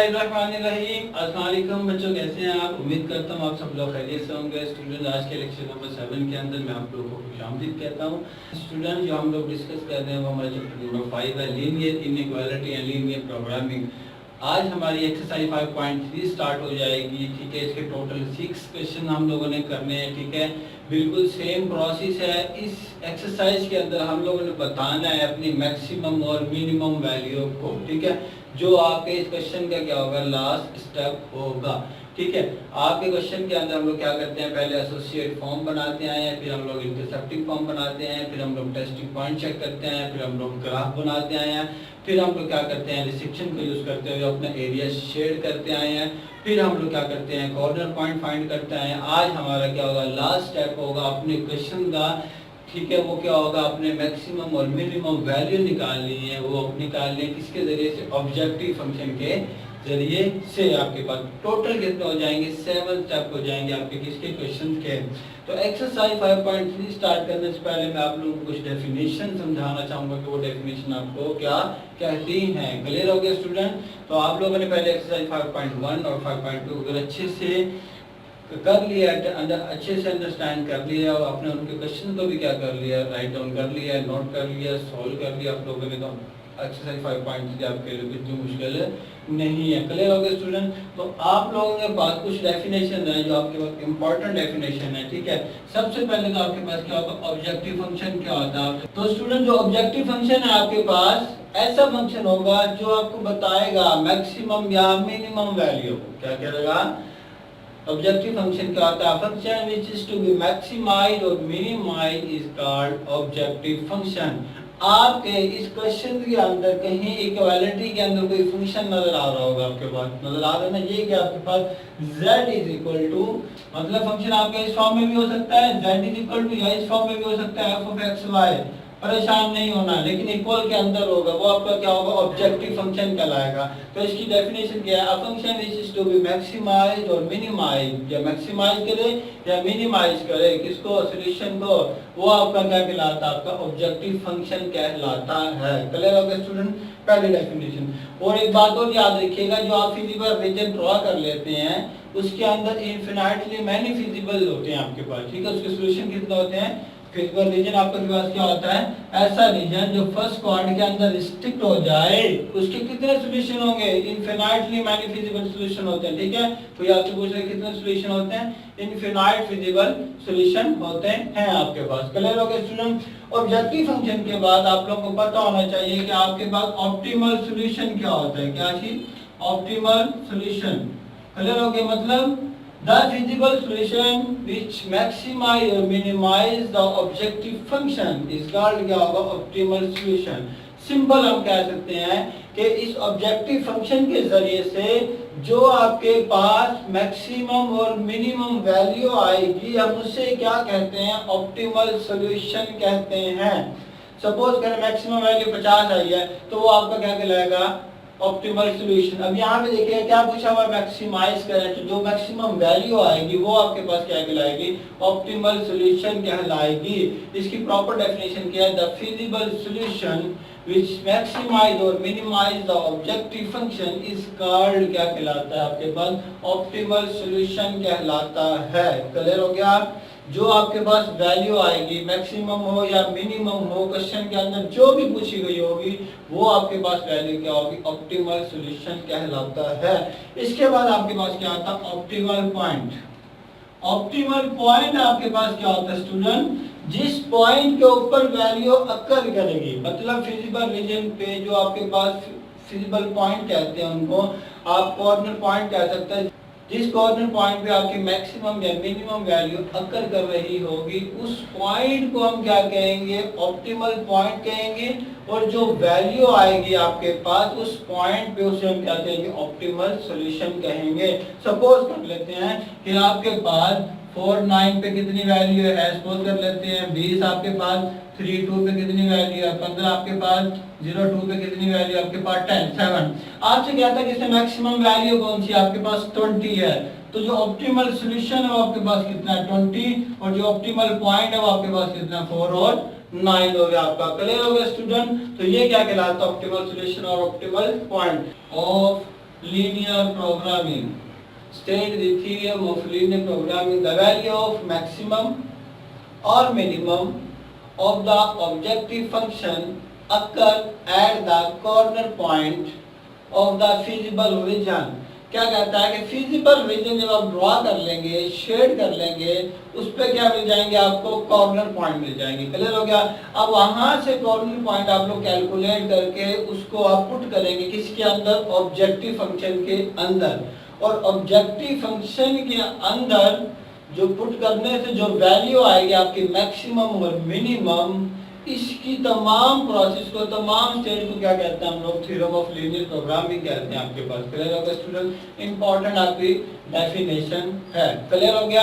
बिस्मिल्लाहिर्रहमानिर्रहीम। अस्सलाम वालेकुम बच्चों, कैसे हैं आप? उम्मीद करता हूँ आप सब लोग खैरियत से होंगे। स्टूडेंट, आज के लेक्चर नंबर 7 के अंदर मैं आप लोगों को खुशामदीद कहता हूँ। स्टूडेंट, जो हम लोग डिस्कस कर रहे हैं वो हमारा चैप्टर नंबर 5 है, linear inequality and linear programming. आज हमारी एक्सरसाइज 5.3 स्टार्ट हो जाएगी। ठीक है, इसके टोटल 6 क्वेश्चन हम लोगों ने करने हैं। ठीक है, बिल्कुल सेम प्रोसेस है। इस एक्सरसाइज के अंदर हम लोगों ने बताना है अपनी मैक्सिमम और मिनिमम वैल्यू को। ठीक है, जो आपके इस क्वेश्चन का क्या होगा, लास्ट स्टेप होगा। ठीक है, आपके क्वेश्चन के अंदर हम लोग क्या करते हैं, पहले एसोसिएट फॉर्म बनाते हैं, फिर हम लोग इंटरसेप्टिंग फॉर्म बनाते हैं, फिर हम लोग टेस्टिंग पॉइंट चेक करते हैं, फिर हम लोग ग्राफ बनाते हैं, फिर हम लोग क्या करते हैं, रिसेप्शन को यूज करते हुए अपना एरिया शेड करते आए हैं, फिर हम लोग क्या करते हैं, कॉर्नर पॉइंट फाइंड करते हैं। आज हमारा क्या होगा, लास्ट स्टेप होगा अपने क्वेश्चन का। ठीक है, वो क्या होगा, अपने मैक्सिमम और मिनिमम वैल्यू निकालनी है। वो निकालने किसके जरिए से, ऑब्जेक्टिव फंक्शन के जरिए से। आपके पास टोटल कितने हो जाएंगे, 7 स्टेप हो जाएंगे आपके किसके, क्वेश्चन के। तो एक्सरसाइज 5.3 स्टार्ट करने से पहले मैं आप लोगों को कुछ डेफिनेशन समझाना चाहूंगा कि वो डेफिनेशन आपको क्या कहती हैं। क्लियर हो गया स्टूडेंट? तो आप लोगों ने पहले एक्सरसाइज 5.1 और 5.2 अगर अच्छे से कर लिया, अच्छे से अंडरस्टैंड कर लिया और आपने उनके क्वेश्चन को भी क्या कर लिया, राइट डाउन कर लिया, नोट कर लिया, सॉल्व कर लिया आप लोगों ने, तो एक्सरसाइज 5.3 आपके लिए कुछ मुश्किल नहीं है। क्लियर हो गया स्टूडेंट? तो आप लोगों के पास कुछ डेफिनेशन है जो आपके पास इंपॉर्टेंट डेफिनेशन है। ठीक है, सबसे पहले तो आपके पास क्या होगा, ऑब्जेक्टिव फंक्शन क्या होता है। तो स्टूडेंट, जो ऑब्जेक्टिव फंक्शन है आपके पास ऐसा फंक्शन होगा जो आपको बताएगा मैक्सिमम या मिनिमम वैल्यू। क्या करेगा, ऑब्जेक्टिव फंक्शन क्या होता है, function which is to be maximised और minimised is called objective function. आपके इस क्वेश्चन के अंदर कहीं इक्वालिटी के अंदर कोई फंक्शन नजर आ रहा होगा, आपके पास नजर आ रहा है ना, ये कि आपके पास z इज इक्वल टू, मतलब फंक्शन आपके इस फॉर्म में भी हो सकता है, z इज इक्वल टू, या इस फॉर्म में भी हो सकता है, f ऑफ x y। परेशान नहीं होना, लेकिन इक्वल के अंदर होगा, वो आपका क्या होगा, ऑब्जेक्टिव फंक्शन कहलाएगा। तो इसकी डेफिनेशन क्या है, a function which is to be maximised और मिनिमाइज्ड, या मैक्सिमाइज करे या मिनिमाइज करे किसको, सॉल्यूशन को, वो आपका क्या कहलाता है, आपका ऑब्जेक्टिव फंक्शन कहलाता है। क्लियर हो गया स्टूडेंट? पहली डेफिनेशन। और एक बात और याद रखिएगा, जो आप फिजिबल रीजन ड्रॉ कर लेते हैं उसके अंदर इनफिनिटली मैनी फिजिबल होते हैं आपके पास। ठीक है, उसके सॉल्यूशन कितने होते हैं, फिजिबल रीजन आपके पास क्या होता है, ऐसा रीजन जो फर्स्ट क्वाड्रेंट के अंदर रिस्ट्रिक्ट हो जाए, उसके कितने सॉल्यूशन होंगे, इनफिनिटली मैनी फिजिबल सॉल्यूशन होते हैं। ठीक है, तो ये आपसे पूछ रहे कितने सॉल्यूशन होते हैं, इनफिनाइट फिजिबल सॉल्यूशन होते हैं आपके पास। क्लियर हो गया स्टूडेंट? ऑब्जेक्टिव फंक्शन के बाद आप लोगों को पता होना चाहिए कि आपके पास ऑप्टिमल सॉल्यूशन क्या होता है। क्या चीज, ऑप्टिमल सॉल्यूशन। क्लियर हो गया? मतलब the feasible solution which maximize or minimize the objective function is called क्या होगा, optimal solution। सिंपल हम कह सकते हैं कि इस ऑब्जेक्टिव फंक्शन के जरिए से जो आपके पास मैक्सिमम और मिनिमम वैल्यू आएगी, हम उसे क्या कहते हैं, ऑप्टिमल सॉल्यूशन कहते हैं। सपोज करें मैक्सिमम वैल्यू 50 आई है, तो वो आपका क्या कहलाएगा, ऑप्टिमल सॉल्यूशन। अब यहाँ पे देखिए क्या पूछा हुआ, मैक्सिमाइज करें, तो जो मैक्सिमम वैल्यू आएगी वो आपके पास क्या कहलाएगी, ऑप्टिमल सॉल्यूशन कहलाएगी। इसकी प्रॉपर डेफिनेशन क्या है, the feasible solution which maximize और minimize the objective function is called क्या कहलाता है, आपके पास ऑप्टिमल सॉल्यूशन कहलाता है। क्लियर हो गया? जो आपके पास वैल्यू आएगी, मैक्सिमम हो या मिनिमम हो, क्वेश्चन के अंदर जो भी पूछी गई होगी वो आपके पास वैल्यू क्या होगी, ऑप्टिमल सॉल्यूशन कहलाता है। इसके बाद आपके पास क्या आता है, ऑप्टिमल पॉइंट। ऑप्टिमल पॉइंट आपके पास क्या होता है स्टूडेंट, जिस पॉइंट के ऊपर वैल्यू अकर करेगी, मतलब फिजिबल रीजन पे जो आपके पास फिजिबल पॉइंट कहते हैं उनको, आप कॉर्नर पॉइंट कह सकते हैं, जिस कॉर्नर पॉइंट पे आपकी मैक्सिमम या मिनिमम वैल्यू अकर कर रही होगी, उस पॉइंट को हम क्या कहेंगे, ऑप्टिमल पॉइंट कहेंगे। और जो वैल्यू आएगी आपके पास उस पॉइंट पे, उसे हम क्या कहेंगे, ऑप्टिमल सॉल्यूशन कहेंगे। सपोज कर लेते हैं कि आपके पास 4 9 पे कितनी वैल्यू है, सपोज कर लेते हैं 20 आपके पास, 3 2 पे कितनी वैल्यू है, 15 आपके पास, 0 2 पे कितनी वैल्यू आपके पास, 10 7। आपसे क्या था कि इसमें मैक्सिमम वैल्यू कौन सी आपके पास, 20 है। तो जो ऑप्टिमल सॉल्यूशन है वो आपके पास कितना है, 20, और जो ऑप्टिमल पॉइंट है वो आपके पास कितना, 4 और 9 हो गया आपका। क्लियर हो गया स्टूडेंट? तो ये क्या कहलाता है, ऑप्टिमल सॉल्यूशन और optimal point of linear programming. State the theorem of linear programming. The value of maximum or minimum of the objective function occur at the corner point of the feasible region. क्या कहता है कि feasible region जब आप draw कर लेंगे, shade कर लेंगे, उस पे क्या मिल जाएंगे आपको, कॉर्नर पॉइंट मिल जाएंगे। क्लियर हो गया। अब वहां से कॉर्नर पॉइंट आप लोग कैलकुलेट करके उसको आप पुट करेंगे किसके अंदर, ऑब्जेक्टिव फंक्शन के अंदर। और ऑब्जेक्टिव फंक्शन के अंदर जो पुट करने से जो वैल्यू आएगी आपकी मैक्सिमम और मिनिमम, इसकी तमाम प्रोसेस को, तमाम स्टेज को क्या कहते हैं हम लोग, थ्योरम ऑफ लीनियर प्रोग्रामिंग कहते हैं। आपके पास क्लियर होगा स्टूडेंट, इंपॉर्टेंट आपकी डेफिनेशन है। क्लियर हो गया।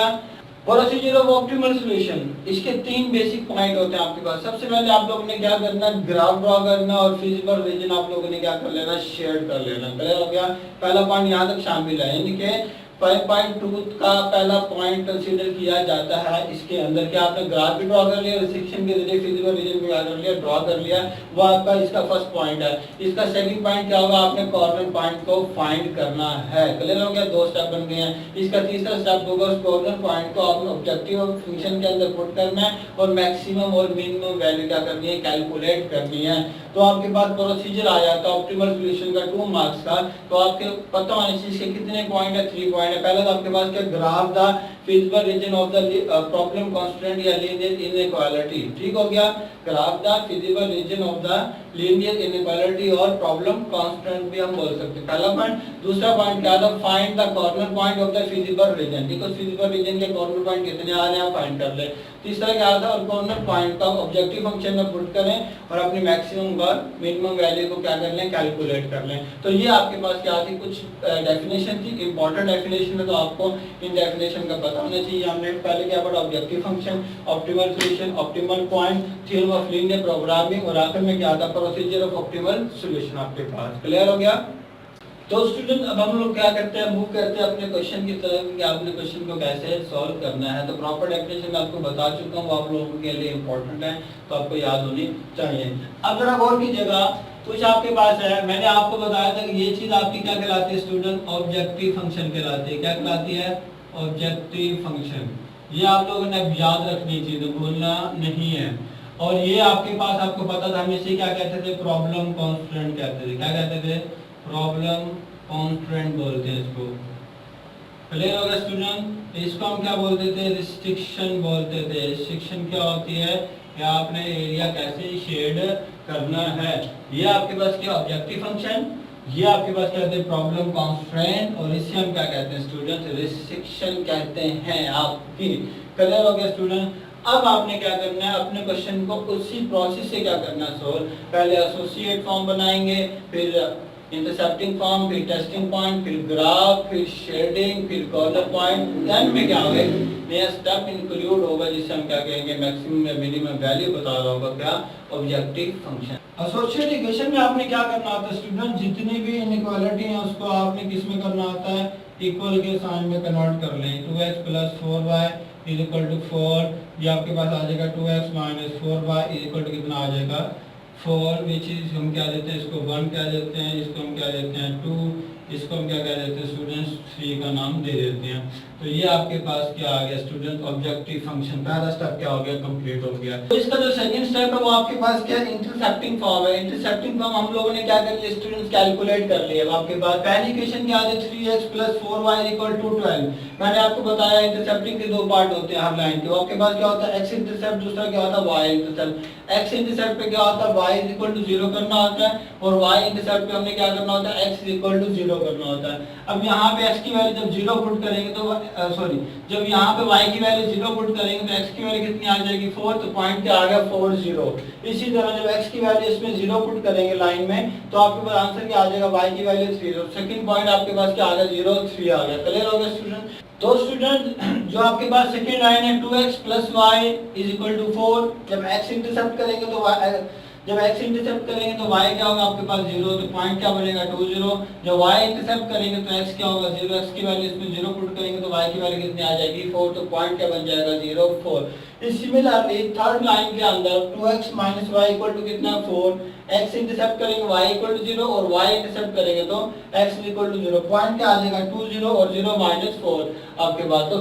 प्रोसीजर ऑफ ऑप्टिमल सॉल्यूशन, इसके 3 बेसिक पॉइंट होते हैं आपके पास। सबसे पहले आप लोगों ने क्या करना, ग्राफ ड्रॉ करना और फिजिबल रीजन आप लोगों ने क्या कर लेना, शेड कर लेना। क्लियर हो गया। पहला पॉइंट यहाँ तक शामिल है, यानी कि 5.2 का पहला पॉइंट कंसीडर किया जाता है। इसके अंदर क्या आपने ग्राफ भी ड्रॉ कर लिया, रिसेक्शन के जरिए फिजिबल रीजन भी क्या कर लिया, ड्रॉ कर लिया। वो आपका इसका फर्स्ट पॉइंट है। इसका सेकंड पॉइंट क्या होगा, आपने कॉर्नर पॉइंट को फाइंड करना है। क्लियर हो गया। 2 स्टेप बन गए हैं। इसका तीसरा स्टेप होगा, उस कॉर्नर पॉइंट को आपने ऑब्जेक्टिव फंक्शन के अंदर पुट करना है और मैक्सिमम और मिनिमम वैल्यू क्या करनी है, कैलकुलेट करनी है। तो आपके पास प्रोसीजर आ जाता है ऑप्टिमल सॉल्यूशन का 2 मार्क्स का। तो आपके पता होने चाहिए इसके कितने पॉइंट है, 3 पॉइंट है। पहला तो आपके पास क्या, graph the feasible region of the problem constant या लीनियर इनइक्वालिटी। ठीक हो गया। Graph the feasible region of the linear inequality और प्रॉब्लम कांस्टेंट भी हम बोल सकते हैं, पहला पॉइंट। दूसरा पॉइंट क्या था, find the corner point of the feasible region. ठीक है, फिजिबल रीजन के कॉर्नर पॉइंट कितने आ रहे हैं, फाइंड कर ले। तीसरा क्या था, और कॉर्नर पॉइंट का ऑब्जेक्टिव फंक्शन में पुट करें और अपनी मैक्सिमम और मिनिमम वैल्यू को क्या कर लें, कैलकुलेट कर लें। तो ये आपके पास क्या थी, कुछ डेफिनेशन थी, इंपॉर्टेंट डेफिनेशन है। तो आपको इन डेफिनेशन का पता होना चाहिए। हमने पहले क्या पढ़ा, objective function, optimal solution, optimal point, theorem of linear programming और आखिर में क्या था, प्रोसीजर ऑफ ऑप्टिमल सॉल्यूशन आपके पास। क्लियर हो गया। तो स्टूडेंट अब हम लोग क्या करते हैं, मूव करते हैं अपने क्वेश्चन की तरफ कि आपने क्वेश्चन को कैसे सॉल्व करना है। तो प्रॉपर डेफिनेशन आपको बता चुका हूँ, आप लोगों के लिए इंपॉर्टेंट है, तो आपको याद होनी चाहिए। अब जरा गौर कीजिएगा, कुछ आपके पास है, मैंने आपको बताया था कि ये चीज आपकी क्या कहलाती है स्टूडेंट, ऑब्जेक्टिव फंक्शन कहलाती है। क्या कहलाती है, ऑब्जेक्टिव फंक्शन। ये आप लोगों ने याद रखनी चीज, भूलना नहीं है। और ये आपके पास, आपको पता था, हम इसे क्या कहते थे, प्रॉब्लम कांस्टेंट कहते थे। क्या कहते थे, प्रॉब्लम कांस्टेंट बोलते हैं इसको। क्लियर होगा स्टूडेंट। इसको हम क्या बोलते थे, रिस्ट्रिक्शन बोलते थे। रिस्ट्रिक्शन क्या होती है, या आपने एरिया कैसे शेड करना है। ये आपके पास क्या, ऑब्जेक्टिव फंक्शन, ये आपके पास क्या कहते हैं, प्रॉब्लम कांस्टेंट, और इसे हम क्या कहते हैं स्टूडेंट, रिस्ट्रिक्शन कहते हैं आपकी। क्लियर हो गया स्टूडेंट। अब आपने क्या करना है, अपने क्वेश्चन को उसी प्रोसेस से क्या करना है, सोल्व। पहले एसोसिएट फॉर्म बनाएंगे, फिर इंटरसेप्टिंग फॉर्म, फिर टेस्टिंग पॉइंट, फिर ग्राफ, फिर शेडिंग, फिर कॉर्नर पॉइंट। देन में क्या होगा, नया स्टेप इंक्लूड होगा जिससे हम क्या कहेंगे, मैक्सिमम या मिनिमम वैल्यू बता रहा होगा क्या, ऑब्जेक्टिव फंक्शन। एसोसिएट इक्वेशन में आपने क्या करना होता है स्टूडेंट, जितनी भी इनइक्वालिटी है उसको आपने किस में करना होता है, इक्वल के साइन में कन्वर्ट कर लें। 2x + 4y = 4, ये आपके पास आ जाएगा 2x - 4y = कितना आ जाएगा, 4, विच इज हम क्या देते हैं, इसको 1 क्या देते हैं, इसको हम क्या देते हैं 2, इसको हम क्या कह देते हैं स्टूडेंट्स 3 का नाम दे देते हैं। तो ये आपके पास क्या आ गया स्टूडेंट, ऑब्जेक्टिव फंक्शन। पहला स्टेप क्या हो गया, कंप्लीट हो गया। तो इसका जो सेकंड स्टेप है वो आपके पास क्या, इंटरसेप्टिंग फॉर्म है। इंटरसेप्टिंग फॉर्म हम लोगों ने क्या कर लिया स्टूडेंट्स, कैलकुलेट कर लिया। अब आपके पास पहली इक्वेशन क्या आ जाए, 3x + 4y = 12। मैंने आपको बताया इंटरसेप्टिंग के 2 पार्ट होते हैं हर लाइन के। आपके पास क्या होता है, x इंटरसेप्ट, दूसरा क्या होता है, y इंटरसेप्ट। x इंटरसेप्ट पे क्या होता है, y = 0 करना होता है, और y इंटरसेप्ट पे हमने क्या करना होता है, x = 0 करना होता है। अब यहाँ पे x की वैल्यू जब 0 पुट करेंगे तो जब यहाँ पे y की वैल्यू 0 पुट करेंगे तो x की वैल्यू कितनी आ जाएगी, 4। तो पॉइंट क्या आ गया, 4 0। इसी तरह जब x की वैल्यू इसमें 0 पुट करेंगे लाइन में, तो आपके पास आंसर क्या आ जाएगा, y की वैल्यू 3। सेकंड पॉइंट आपके पास क्या आ गया, 0 3 आ गया। क्लियर हो गया स्टूडेंट। तो स्टूडेंट जो आपके पास सेकंड लाइन है 2x + y = 4, जब x इंटरसेप्ट करेंगे तो जब x इंटरसेप्ट करेंगे तो y क्या होगा आपके पास 0, तो पॉइंट क्या बनेगा 2 0। जब y इंटरसेप्ट करेंगे तो x क्या होगा 0, x की वैल्यू इसमें 0 पुट करेंगे तो y की वैल्यू कितनी आ जाएगी 4, तो पॉइंट क्या बन जाएगा 0 4। सिमिलरली थर्ड लाइन के अंदर 2x minus Y equal to कितना 4, x इंटरसेप्ट करेंगे y इक्वल टू 0 और y इंटरसेप्ट करेंगे तो x इक्वल टू 0, पॉइंट क्या आ जाएगा 2 0 और 0 माइनस 4 आपके पास। तो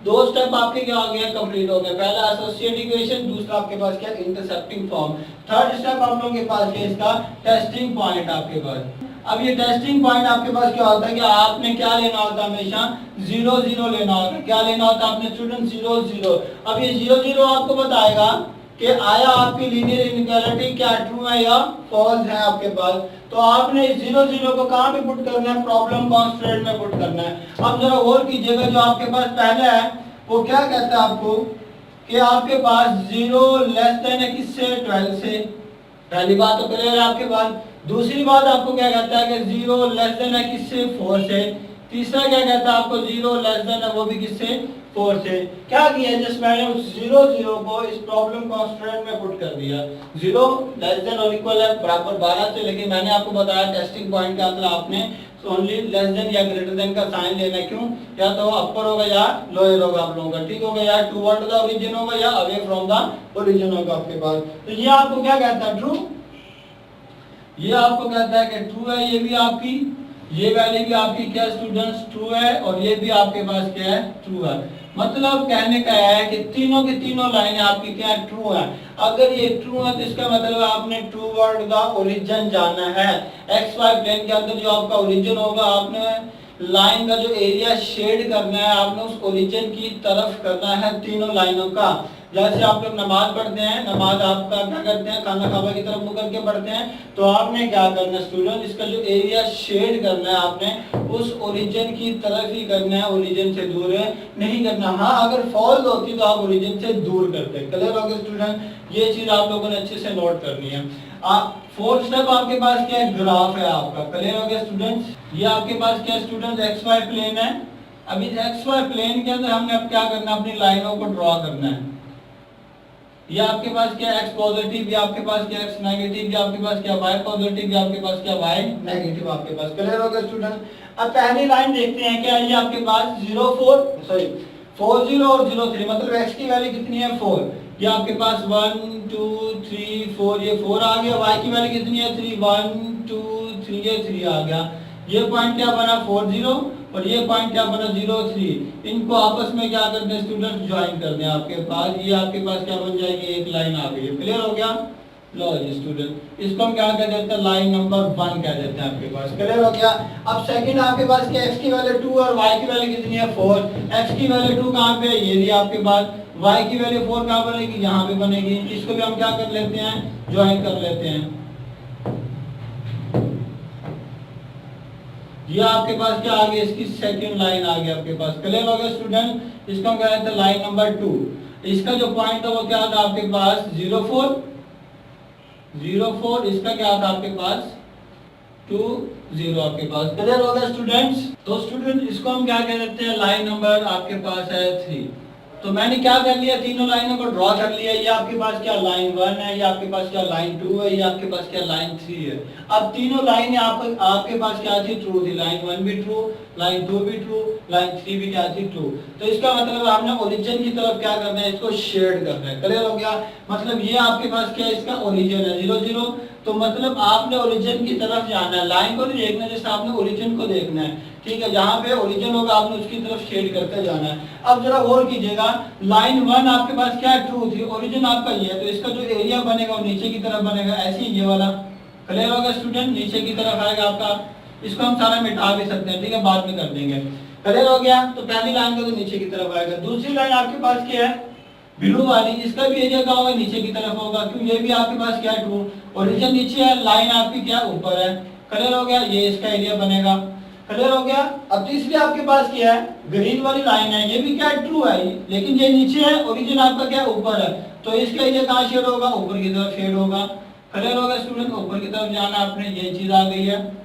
दो स्टेप आपके क्या हो गया कंप्लीट हो गया, पहला एसोसिएट इक्वेशन, दूसरा आपके पास क्या इंटरसेप्टिंग फॉर्म, थर्ड स्टेप आप लोगों के पास क्या इसका टेस्टिंग पॉइंट आपके पास। अब ये टेस्टिंग पॉइंट आपके पास क्या होता है कि आपने क्या लेना होता है हमेशा 0 0 लेना होता है, क्या लेना होता है आपने स्टूडेंट 0 0। अब ये 0 0 आपको बताएगा कि आया आपकी लीनियर इनइक्वालिटी क्या ट्रू है या फॉल्स है आपके पास। तो आपने 0 0 को कहाँ पे पुट करना है, प्रॉब्लम कॉन्स्टेंट में पुट करना है। अब जरा गौर कीजिएगा, जो आपके पास पहले है वो क्या कहता है आपको कि आपके पास 0 लेस देन है किससे 12 से, पहली बात तो क्लियर है आपके पास। दूसरी बात आपको क्या कहता है कि 0 लेस देन है किससे 4 से। तीसरा क्या कहता है आपको 0 लेस देन है वो भी किससे 4 से। क्या किया जस्ट मैंने उस 0 0 को इस प्रॉब्लम कॉन्स्टेंट में पुट कर दिया, 0 लेस देन और इक्वल है बराबर 12 से, लेकिन मैंने आपको बताया टेस्टिंग पॉइंट के अंदर आपने ओनली लेस देन या ग्रेटर देन का साइन लेना है। क्यों, या तो अपर होगा या लोअर होगा आप लोगों का, ठीक होगा, या टुवर्ड द ओरिजिन होगा या अवे फ्रॉम द ओरिजिन होगा आपके पास। तो ये आपको क्या कहता है ट्रू, ये आपको कहता है कि ट्रू है, ये भी आपकी ये वैल्यू भी आपकी क्या स्टूडेंट्स ट्रू है, और ये भी आपके पास क्या है ट्रू है। मतलब कहने का है कि तीनों की तीनों लाइनें आपकी क्या है ट्रू है। अगर ये ट्रू है तो इसका मतलब आपने टुवर्ड द ओरिजिन जाना है। एक्स वाई प्लेन के अंदर जो आपका ओरिजिन होगा आपने लाइन का जो एरिया शेड करना है, आपने उस ओरिजिन की तरफ करना है तीनों लाइनों का। जैसे आप लोग नमाज पढ़ते हैं, नमाज आपका क्या करते हैं खाना काबा की तरफ मुख करके पढ़ते हैं, तो आपने क्या करना है स्टूडेंट, इसका जो एरिया शेड करना है आपने उस ओरिजिन की तरफ ही करना है, ओरिजिन से दूर नहीं करना। हाँ अगर फॉल्स होती तो आप ओरिजिन से दूर करते। क्लियर हो गया स्टूडेंट, ये चीज आप लोगों ने अच्छे से नोट करनी है। फोर्थ स्टेप आपके पास क्या है, ग्राफ है आपका। क्लियर हो गया स्टूडेंट्स, ये आपके पास क्या स्टूडेंट्स एक्स वाई प्लेन है। अभी एक्स वाई प्लेन के अंदर हमने अब क्या करना है, अपनी लाइनों को ड्रॉ करना है। ये आपके पास क्या एक्स पॉजिटिव, भी आपके पास क्या एक्स नेगेटिव, भी आपके पास क्या वाई पॉजिटिव, भी आपके पास क्या वाई नेगेटिव आपके पास। क्लियर हो गया स्टूडेंट। अब पहली लाइन देखते हैं, क्या ये आपके पास 40 और 03, मतलब एक्स की वैल्यू कितनी है 4, ये आपके पास 1 2 3 4, ये 4 आ गया। वाई की वैल्यू कितनी है 3, 1 2 3, ये 3 आ गया। ये पॉइंट क्या बना 40 और ये पॉइंट क्या बना 03। इनको आपस में क्या करते हैं स्टूडेंट ज्वाइन करते हैं आपके पास, ये आपके पास क्या बन जाएगी एक लाइन आ गई। क्लियर हो गया, लो जी स्टूडेंट, इसको हम क्या कह देते हैं लाइन नंबर 1 कह देते हैं आपके पास। क्लियर हो गया। अब सेकंड आपके पास क्या एक्स की वैल्यू 2 और वाई की वैल्यू कितनी है 4। एक्स की वैल्यू 2 कहाँ पे है, ये भी आपके पास, वाई की वैल्यू 4 कहाँ बनेगी, यहाँ पे बनेगी। इसको भी हम क्या कर लेते हैं ज्वाइन कर लेते हैं। ये आपके पास क्या आ गया, इसकी सेकंड लाइन आ गई आपके पास। क्लियर हो गया स्टूडेंट, इसको हम कह रहे थे लाइन नंबर 2। इसका जो पॉइंट था वो क्या था आपके पास 04, इसका क्या था आपके पास 20 आपके पास। क्लियर हो गया स्टूडेंट्स। तो स्टूडेंट इसको हम क्या कह देते हैं लाइन नंबर आपके पास है 3। तो मैंने क्या कर लिया, तीनों लाइनों को ड्रॉ कर लिया। ये आपके पास क्या लाइन 1 है, ये आपके पास क्या लाइन 2 है, ये आपके पास क्या लाइन 3 है। अब तीनों लाइन आपके पास क्या थी ट्रू थी, लाइन 1 भी ट्रू, लाइन 2 भी ट्रू, लाइन 3 भी क्या थी ट्रू। तो इसका मतलब हमने ओरिजिन की तरफ क्या करना है, इसको शेड करना है। क्लियर हो गया। मतलब ये आपके पास क्या इसका ओरिजिन है 0 0, तो मतलब आपने ओरिजिन की तरफ जाना है, लाइन को नहीं देखना, जैसे आपने ओरिजिन को देखना है। ठीक है, जहां पे ओरिजिन होगा आपने उसकी तरफ शेड करते जाना है। अब जरा गौर कीजिएगा, लाइन 1 आपके पास क्या ट्रू थी, ओरिजिन आपका ये है, तो इसका जो एरिया बनेगा वो नीचे की तरफ बनेगा, ऐसे ही ये वाला। क्लियर होगा स्टूडेंट, नीचे की तरफ आएगा आपका। इसको हम सारा मिटा भी सकते हैं, ठीक है, बाद में कर देंगे। क्लियर हो गया। तो पहली लाइन का तो नीचे की तरफ आएगा। दूसरी लाइन आपके पास क्या है ब्लू वाली, इसका भी एरिया क्या होगा नीचे की तरफ होगा, क्यों ये भी आपके पास क्या है ट्रू, ओरिजिन नीचे है, लाइन आपकी क्या ऊपर है। क्लियर हो गया, ये इसका एरिया बनेगा। क्लियर हो गया। अब तीसरी आपके पास क्या है ग्रीन वाली लाइन है, ये भी क्या ट्रू है, लेकिन ये नीचे है, ओरिजिन आपका क्या ऊपर है, तो इसका एरिया कहाँ शेड होगा, ऊपर की तरफ शेड होगा। क्लियर होगा स्टूडेंट, ऊपर की तरफ जाना आपने, ये चीज आ गई है।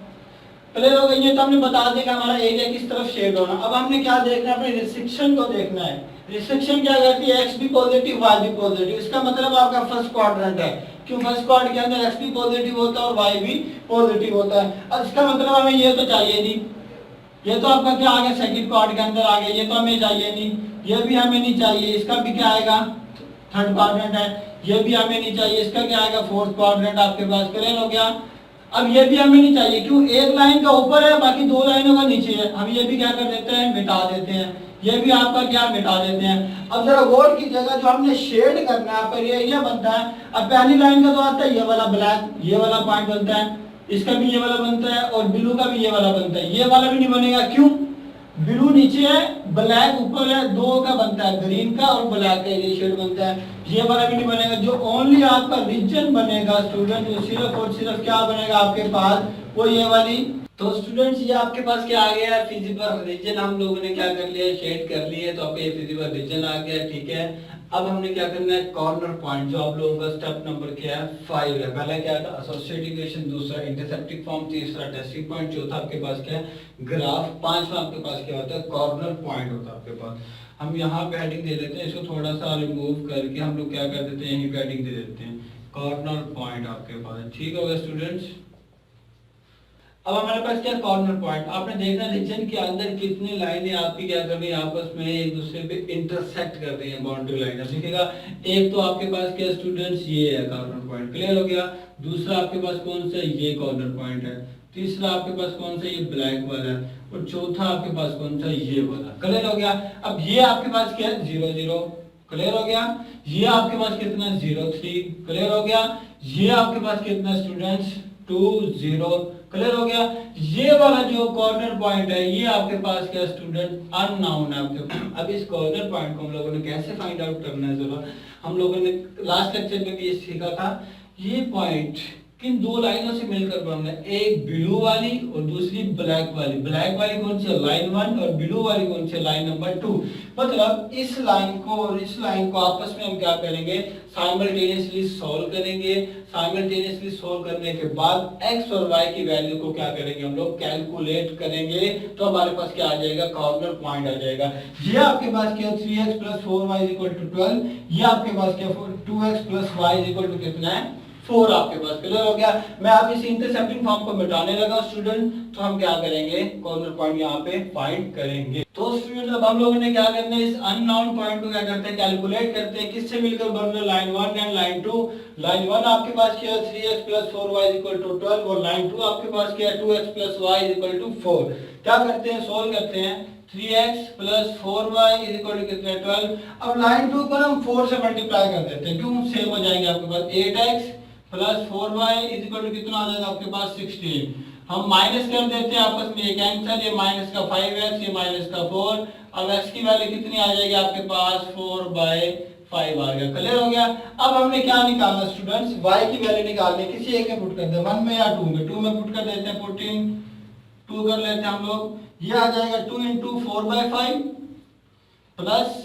क्लियर हो गई। ये तो हमने बता दिया कि हमारा एरिया किस तरफ शेड होना। अब हमने क्या देखना है, अपने रिस्ट्रिक्शन को देखना है। रिस्ट्रिक्शन क्या कहती है, एक्स भी पॉजिटिव वाई भी पॉजिटिव। इसका मतलब आपका फर्स्ट क्वाड्रेंट है, क्यों, फर्स्ट क्वाड्रेंट के अंदर x भी पॉजिटिव होता है और y भी पॉजिटिव होता है। अब इसका मतलब हमें ये तो चाहिए नहीं, ये तो आपका क्या आ गया सेकंड क्वाड्रेंट के अंदर आ गया, ये तो हमें चाहिए नहीं, ये भी हमें नहीं चाहिए, इसका भी क्या आएगा थर्ड क्वाड्रेंट है, ये भी हमें नहीं चाहिए, इसका क्या आएगा फोर्थ क्वाड्रेंट आपके पास। क्लियर हो गया। अब ये भी हमें नहीं चाहिए, क्यों, एक लाइन का ऊपर है बाकी दो लाइनों का नीचे है, हम ये भी क्या कर देते हैं मिटा देते हैं, ये भी आपका क्या मिटा देते हैं। अब जरा गौर की जगह जो हमने शेड करना है पर ये बनता है। अब पहली लाइन का तो आता है ये वाला ब्लैक, ये वाला पॉइंट बनता है, इसका भी ये वाला बनता है और ब्लू का भी ये वाला बनता है, ये वाला भी नहीं बनेगा, क्यों, ब्लू नीचे है ब्लैक ऊपर है, दो का बनता है ग्रीन का और ब्लैक का ये शेड बनता है, ये वाला भी नहीं बनेगा। जो ओनली आपका रीजन बनेगा स्टूडेंट, जो सिर्फ और सिर्फ क्या बनेगा आपके पास, वो ये वाली। तो स्टूडेंट्स ये आपके पास क्या आ गया, फिजिबल रीजन हम लोगों ने क्या कर लिया, शेड कर लिए, तो आपका ये फिजिबल रीजन आ गया। ठीक है, अब हमने क्या करना है, कॉर्नर पॉइंट, जो आप लोगों का स्टेप नंबर क्या है 5 है। पहला क्या था एसोसिएटिव इक्वेशन, दूसरा इंटरसेप्टिंग फॉर्म, तीसरा टेस्टिंग पॉइंट, चौथा आपके पास क्या है ग्राफ, पांचवा आपके पास क्या होता है कॉर्नर पॉइंट होता है आपके पास। हम यहाँ पे हेडिंग दे देते हैं, इसको थोड़ा सा रिमूव करके हम लोग क्या कर देते हैं, यहीं पे हेडिंग दे देते हैं कॉर्नर पॉइंट आपके पास। ठीक होगा स्टूडेंट्स। अब हमारे पास क्या कॉर्नर पॉइंट, आपने देखना रीजन के अंदर कितनी लाइनें आपकी क्या कर रही है, आपस में एक दूसरे पे इंटरसेक्ट कर रही है, बाउंड्री लाइन। अब देखिएगा एक तो आपके पास क्या स्टूडेंट्स ये है कॉर्नर पॉइंट, क्लियर हो गया। दूसरा आपके पास कौन सा ये कॉर्नर पॉइंट है, तीसरा आपके पास कौन सा ये ब्लैक वाला है और चौथा आपके पास कौन सा ये वाला। क्लियर हो गया। अब ये आपके पास क्या है 0 0, क्लियर हो गया। ये आपके पास कितना 0 3, क्लियर हो गया। ये आपके पास कितना स्टूडेंट्स 2 0, क्लियर हो गया। ये वाला जो कॉर्नर पॉइंट है ये आपके पास क्या स्टूडेंट अननोन है आपके। अब इस कॉर्नर पॉइंट को हम लोगों ने कैसे फाइंड आउट करना है, जरा हम लोगों ने लास्ट लेक्चर में भी ये सीखा था। ये पॉइंट किन दो लाइनों से मिलकर बनना है, एक ब्लू वाली और दूसरी ब्लैक वाली। ब्लैक वाली कौन सी है लाइन 1 और ब्लू वाली कौन सी है लाइन नंबर 2। मतलब इस लाइन को और इस लाइन को आपस में हम क्या करेंगे साइमल्टेनियसली सॉल्व करेंगे। साइमल्टेनियसली सॉल्व करने के बाद x और y की वैल्यू को क्या करेंगे हम लोग कैलकुलेट करेंगे, तो हमारे पास क्या आ जाएगा कॉर्नर पॉइंट आ जाएगा। ये आपके पास क्या 3x + 4y = 12, ये आपके पास क्या 2x + y = कितना है 4 आपके पास। क्लियर हो गया। मैं आप इस इंटरसेप्टिंग फॉर्म को मिटाने लगा स्टूडेंट, तो हम क्या करेंगे कॉर्नर पॉइंट यहाँ पे फाइंड करेंगे। तो स्टूडेंट अब हम लोगों ने क्या करना है इस अननोन पॉइंट को क्या करते हैं कैलकुलेट करते हैं, किससे मिलकर बन रहा है लाइन 1 एंड लाइन 2। लाइन 1 आपके पास क्या है 3x + 4y = 12 और लाइन 2 आपके पास क्या है 2x + y = 4। क्या करते हैं सोल्व करते हैं 3x + 4y = कितना है 12। अब लाइन 2 को हम 4 से मल्टीप्लाई कर देते हैं, क्यों सेम हो जाएंगे आपके पास 8x + 4y = कितना आ जाएगा आपके पास 16। हम माइनस कर देते हैं आपस में, ये कैंसिल, ये माइनस का 5x, ये माइनस का 4। अब x की वैल्यू कितनी आ जाएगी आपके पास 4/5 आ गया। क्लियर हो गया। अब हमने क्या निकालना स्टूडेंट्स y की वैल्यू निकालनी है, किसी एक में पुट कर दे 1 में या 2 में। 2 में पुट कर देते हैं 14, 2 कर लेते हैं हम लोग, ये आ जाएगा 2 × 4/5 प्लस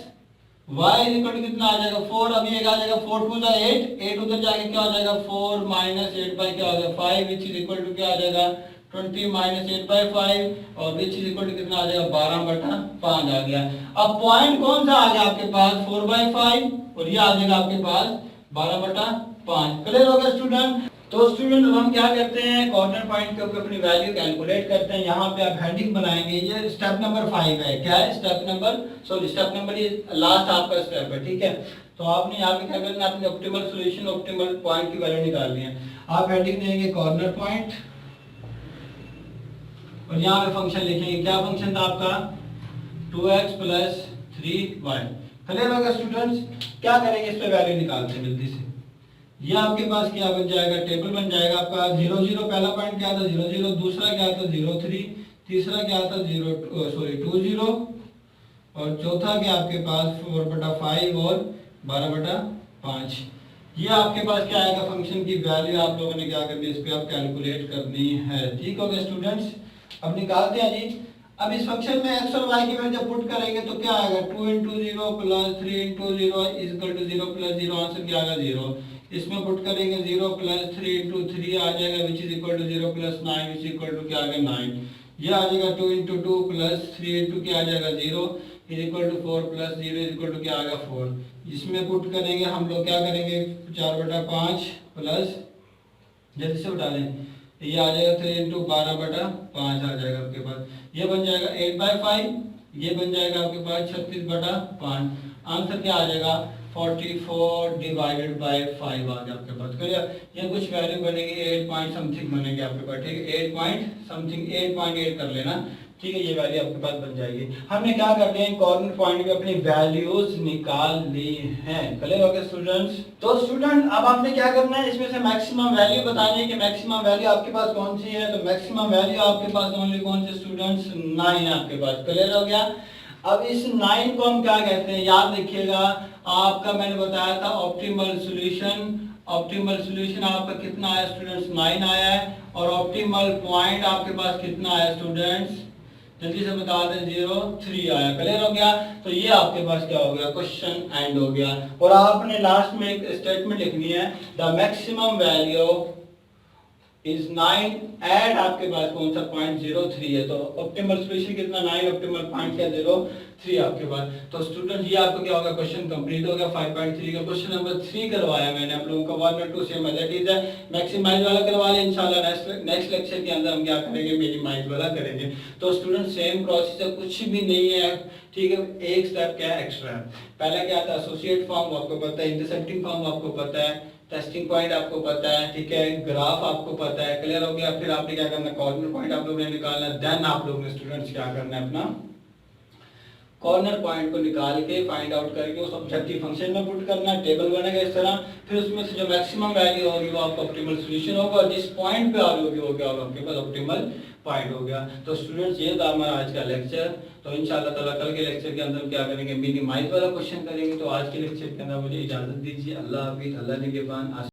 y = कितना आ जाएगा 4। अब ये आ जाएगा 4 × 2 = 8, 8 उधर जाके क्या हो जाएगा 4 - 8/, क्या हो जाएगा 5 = क्या आ जाएगा 20 - 8/5 और which = कितना आ जाएगा 12/5 आ गया। अब पॉइंट कौन सा आ गया आपके पास 4/5 और ये आ जाएगा आपके पास 12/5। क्लियर हो गया स्टूडेंट। तो स्टूडेंट अब हम क्या करते हैं कॉर्नर पॉइंट के ऊपर अपनी वैल्यू कैलकुलेट करते हैं। यहाँ पे आप हेडिंग बनाएंगे, ये स्टेप नंबर 5 है। क्या है स्टेप नंबर ये लास्ट आपका स्टेप है। ठीक है, तो आपने यहाँ पे क्या करना है अपने ऑप्टिमल सॉल्यूशन ऑप्टिमल पॉइंट की वैल्यू निकालनी है। आप हेडिंग देंगे कॉर्नर पॉइंट और यहाँ पे फंक्शन लिखेंगे, क्या फंक्शन था आपका 2x + 3y। क्लियर होगा स्टूडेंट्स। क्या करेंगे इस पे वैल्यू निकालते हैं जल्दी से। ये आपके पास क्या बन जाएगा टेबल बन जाएगा आपका 0 0, पहला पॉइंट क्या था 0 0, दूसरा क्या था 0 3, तीसरा क्या था 2 0 और चौथा क्या आपके पास 4/5 और 12/5। ये आपके पास क्या आएगा फंक्शन की वैल्यू आप लोगों ने क्या करनी है इस पे आप कैलकुलेट करनी है। ठीक हो गया स्टूडेंट्स। अब निकालते हैं जी। अब इस फंक्शन में x और y की वैल्यू जब पुट करेंगे तो क्या आएगा 2 × 0 + 3 × 0 = 0 + 0, आंसर क्या आएगा 0। इसमें पुट करेंगे 0 + 3 × 3 आ जाएगा which is equal to 0 + 9 which is equal to क्या आ गया 9। ये आ जाएगा 2 × 2 + 3 × क्या आ जाएगा 0, is equal to 4 plus 0 is equal to क्या आ गया 4। इसमें पुट करेंगे हम लोग, क्या करेंगे 4/5 प्लस, जल्दी से उठा लें, ये आ जाएगा 3 इंटू 12/5 आ जाएगा आपके पास। ये बन जाएगा 8/5, ये बन जाएगा आपके पास 36/5। आंसर क्या आ जाएगा 44 डिवाइडेड बाय 5 आ गया आपके पास। क्लियर, ये कुछ वैल्यू बनेगी 8 पॉइंट समथिंग बनेगी आपके पास, ठीक है 8 पॉइंट समथिंग 8.8 कर लेना, ठीक है, ये वैल्यू आपके पास बन जाएगी। हमने क्या कर लिया कॉर्नर पॉइंट पे अपनी वैल्यूज निकाल ली हैं। क्लियर हो गया स्टूडेंट्स। तो स्टूडेंट अब आपने क्या करना है, इसमें से मैक्सिमम वैल्यू बतानी है कि मैक्सिमम वैल्यू आपके पास कौन सी है। तो मैक्सिमम वैल्यू आपके पास ओनली कौन सी स्टूडेंट्स 9 है आपके पास। क्लियर हो गया। अब इस 9 को हम क्या कहते हैं, याद रखिएगा आपका मैंने बताया था ऑप्टिमल सॉल्यूशन। ऑप्टिमल सॉल्यूशन आपका कितना आया स्टूडेंट्स 9 आया है, और ऑप्टिमल पॉइंट आपके पास कितना आया स्टूडेंट्स, जल्दी से बता दें 0 3 आया। क्लियर हो गया। तो ये आपके पास क्या हो गया, क्वेश्चन एंड हो गया। और आपने लास्ट में एक स्टेटमेंट लिखनी है, the maximum value is 9 at आपके पास कौन सा पॉइंट 0.3 है। तो ऑप्टिमल सॉल्यूशन कितना 9, ऑप्टिमल पॉइंट क्या 0.3 आपके पास। तो स्टूडेंट ये आपको क्या होगा, क्वेश्चन कंप्लीट हो गया 5.3 का। क्वेश्चन नंबर 3 करवाया मैंने आप लोगों का 1 और 2 सेम है, दैट इज मैक्सिमाइज वाला करवा लें इंशाल्लाह। नेक्स्ट लेक्चर के अंदर हम क्या करेंगे, मिनिमाइज वाला करेंगे। तो स्टूडेंट सेम प्रोसेस है, कुछ भी नहीं है, ठीक है। एक स्टेप क्या है एक्स्ट्रा है, पहला क्या था एसोसिएट फॉर्म आपको पता है, इंटरसेप्टिंग फॉर्म आपको पता है, टेस्टिंग पॉइंट आपको पता है, ठीक है, ग्राफ आपको पता है। क्लियर हो गया। फिर आपने क्या करना, कॉर्नर पॉइंट आप लोगों ने निकालना है। देन आप लोगों ने स्टूडेंट्स क्या करना है, अपना कॉर्नर पॉइंट को निकाल के फाइंड आउट करके उस ऑब्जेक्टिव फंक्शन में पुट करना है, टेबल बनेगा इस तरह। फिर उसमें से जो मैक्सिमम वैल्यू होगी वो आपका ऑप्टिमल सॉल्यूशन होगा, और जिस पॉइंट पे आ रही होगी वो क्या होगा आपके पास ऑप्टिमल पॉइंट हो गया। तो स्टूडेंट्स ये था हमारा आज का लेक्चर। तो इंशाल्लाह ताला कल के लेक्चर के अंदर क्या करेंगे, मिनिमाइज वाला क्वेश्चन करेंगे। तो आज के लेक्चर के अंदर मुझे इजाजत दीजिए। अल्लाह हाफिज़, अल्लाह निगहबान।